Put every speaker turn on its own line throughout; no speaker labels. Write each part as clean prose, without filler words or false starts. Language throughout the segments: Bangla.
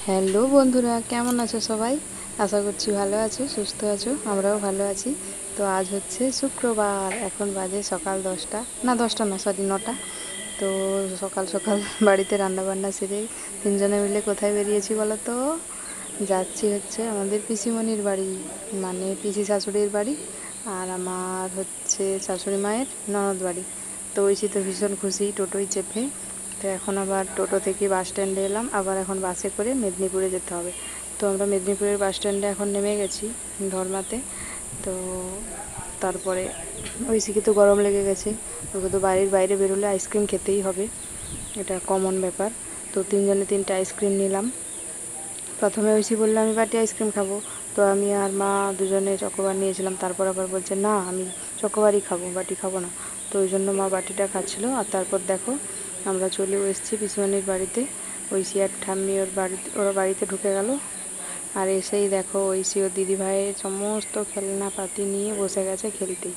হ্যালো বন্ধুরা, কেমন আছো সবাই? আশা করছি ভালো আছো, সুস্থ আছো। আমরাও ভালো আছি। তো আজ হচ্ছে শুক্রবার, এখন বাজে সকাল 10টা, না 10টা না, সরি 9টা। তো সকাল সকাল বাড়িতে রান্নাবান্না সেরে তিনজনে মিলে কোথায় বেরিয়েছি বলো তো? যাচ্ছি হচ্ছে আমাদের পিসিমণির বাড়ি, মানে পিসি শাশুড়ির বাড়ি, আর আমার হচ্ছে শাশুড়ি মায়ের ননদ বাড়ি। তো ঐশী তো ভীষণ খুশি, টোটোয় চেপে। তো এখন আবার টোটো থেকে বাস স্ট্যান্ডে এলাম, আবার এখন বাসে করে মেদিনীপুরে যেতে হবে। তো আমরা মেদিনীপুরের বাস স্ট্যান্ডে এখন নেমে গেছি, ধর্মাতে। তো তারপরে ঐশীকে তো গরম লেগে গেছে, ওকে তো বাড়ির বাইরে বেরোলে আইসক্রিম খেতেই হবে, এটা কমন ব্যাপার। তো তিনজনে তিনটে আইসক্রিম নিলাম। প্রথমে ঐশী বললো আমি বাটি আইসক্রিম খাবো, তো আমি আর মা দুজনে চকোবার নিয়েছিলাম। তারপর আবার বলছে না আমি চকোবারই খাবো, বাটি খাবো না। তো ওই জন্য মা বাটিটা খাচ্ছিলো। আর তারপর দেখো আমরা চলেও এসেছি পিসিমণির বাড়িতে। ঐশী আর ঠাম্মি ওরা বাড়িতে ঢুকে গেল। আর এসেই দেখো ঐশী ও দিদিভাইয়ের সমস্ত খেলনাপাতি নিয়ে বসে গেছে খেলতে।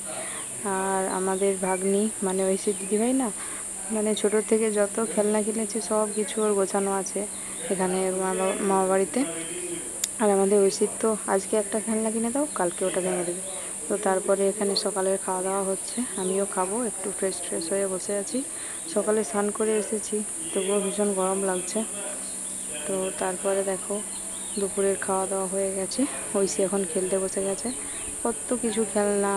আর আমাদের ভাগ্নি মানে ঐশীর দিদিভাই না, মানে ছোটোর থেকে যত খেলনা কিনেছে সব কিছু ওর গোছানো আছে এখানে মামা বাড়িতে। আর আমাদের ঐশীর তো আজকে একটা খেলনা কিনে দাও, কালকে ওটা ভেঙে দেবে। তো তারপরে এখানে সকালের খাওয়া দাওয়া হচ্ছে, আমিও খাবো। একটু ফ্রেশ হয়ে বসে আছি। সকালে স্নান করে এসেছি, তবুও ভীষণ গরম লাগছে। তো তারপরে দেখো দুপুরের খাওয়া দাওয়া হয়ে গেছে, ঐশী এখন খেলতে বসে গেছে। কত কিছু খেলনা,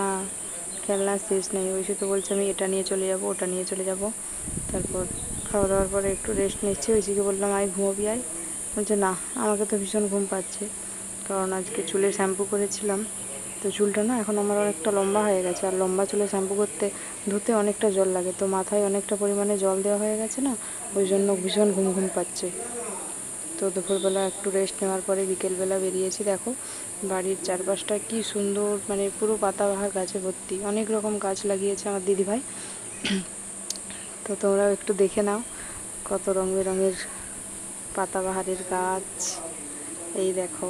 খেলনা শেষ নেই। ঐশী তো বলছে আমি এটা নিয়ে চলে যাব, ওটা নিয়ে চলে যাব। তারপর খাওয়া দাওয়ার পরে একটু রেস্ট নিচ্ছি। ঐশীকে বললাম আয় ঘুমোবি আয়, বলছে না আমাকে তো ভীষণ ঘুম পাচ্ছে, কারণ আজকে চুলে শ্যাম্পু করেছিলাম। তো চুলটা না এখন আমার অনেকটা লম্বা হয়ে গেছে, আর লম্বা চুলে শ্যাম্পু করতে ধুতে অনেকটা জল লাগে, তো মাথায় অনেকটা পরিমাণে জল দেওয়া হয়ে গেছে না, ওই জন্য ভীষণ ঘুম পাচ্ছে। তো দুপুরবেলা একটু রেস্ট নেওয়ার পরে বিকেলবেলা বেরিয়েছি। দেখো বাড়ির চারপাশটা কি সুন্দর, মানে পুরো পাতাবাহার গাছে ভর্তি, অনেক রকম গাছ লাগিয়েছে আমার দিদিভাই। তো তোমরাও একটু দেখে নাও, কত রং বেরঙের পাতাবাহারের গাছ। এই দেখো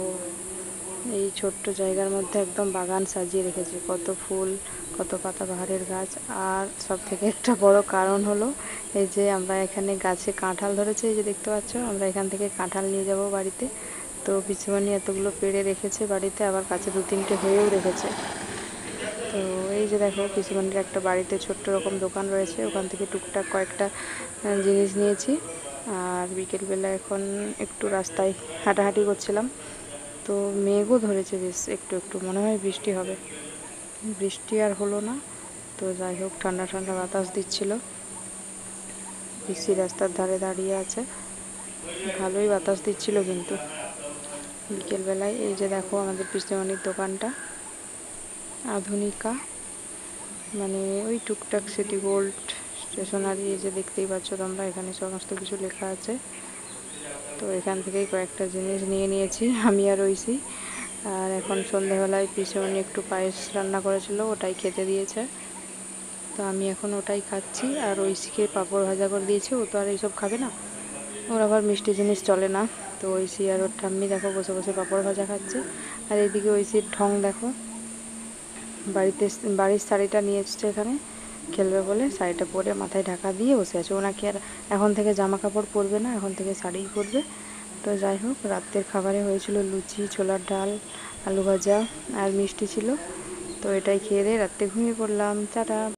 এই ছোট্ট জায়গার মধ্যে একদম বাগান সাজিয়ে রেখেছে, কত ফুল, কত পাতাবাহারের গাছ। আর সব থেকে একটা বড় কারণ হলো এই যে আমরা এখানে গাছে কাঁঠাল ধরেছে, এই যে দেখতে পাচ্ছ, আমরা এখান থেকে কাঁঠাল নিয়ে যাব বাড়িতে। তো পিসিমণি এতগুলো পেড়ে রেখেছে বাড়িতে, আবার কাছে 2-3টে হয়েও রেখেছে। তো এই যে দেখো পিসিমণির একটা বাড়িতে ছোট্ট রকম দোকান রয়েছে, ওখান থেকে টুকটাক কয়েকটা জিনিস নিয়েছি। আর বিকেলবেলা এখন একটু রাস্তায় হাঁটাহাঁটি করছিলাম। তো মেঘও ধরেছে বেশ, একটু একটু মনে হয় বৃষ্টি হবে, বৃষ্টি আর হলো না। তো যাই হোক ঠান্ডা ঠান্ডা বাতাস দিচ্ছিল। পিসি রাস্তার ধারে দাঁড়িয়ে আছে, ভালোই বাতাস দিচ্ছিল কিন্তু বিকেলবেলায়। এই যে দেখো আমাদের পিসিমণির দোকানটা, আধুনিকা, মানে ওই টুকটাক সিটি গোল্ড স্টেশনারি, এই যে দেখতেই পাচ্ছ তোমরা, এখানে সমস্ত কিছু লেখা আছে। তো এখান থেকেই কয়েকটা জিনিস নিয়ে নিয়েছি আমি আর ঐশী। আর এখন সন্ধ্যেবেলায় পিসিমণি একটু পায়েস রান্না করেছিল, ওটাই খেতে দিয়েছে। তো আমি এখন ওটাই খাচ্ছি। আর ঐশীকে পাঁপড় ভাজা করে দিয়েছি, ও তো আর এইসব খাবে না, ওর আবার মিষ্টি জিনিস চলে না। তো ঐশী আর ওর ঠাম্মি দেখো বসে বসে পাঁপড় ভাজা খাচ্ছে। আর এইদিকে ঐশীর ঢং দেখো, বাড়ির শাড়িটা নিয়ে এসছে এখানে খেলবে বলে, শাড়িটা পরে মাথায় ঢাকা দিয়ে বসে আছে। ওনাকে আর এখন থেকে জামা কাপড় পরবে না, এখন থেকে শাড়িই পরবে। তো যাই হোক রাতের খাবারে হয়েছিল লুচি, ছোলার ডাল, আলু ভাজা আর মিষ্টি ছিল। তো এটাই খেয়ে দিয়ে রাত্রে ঘুমিয়ে পড়লাম। টাটা।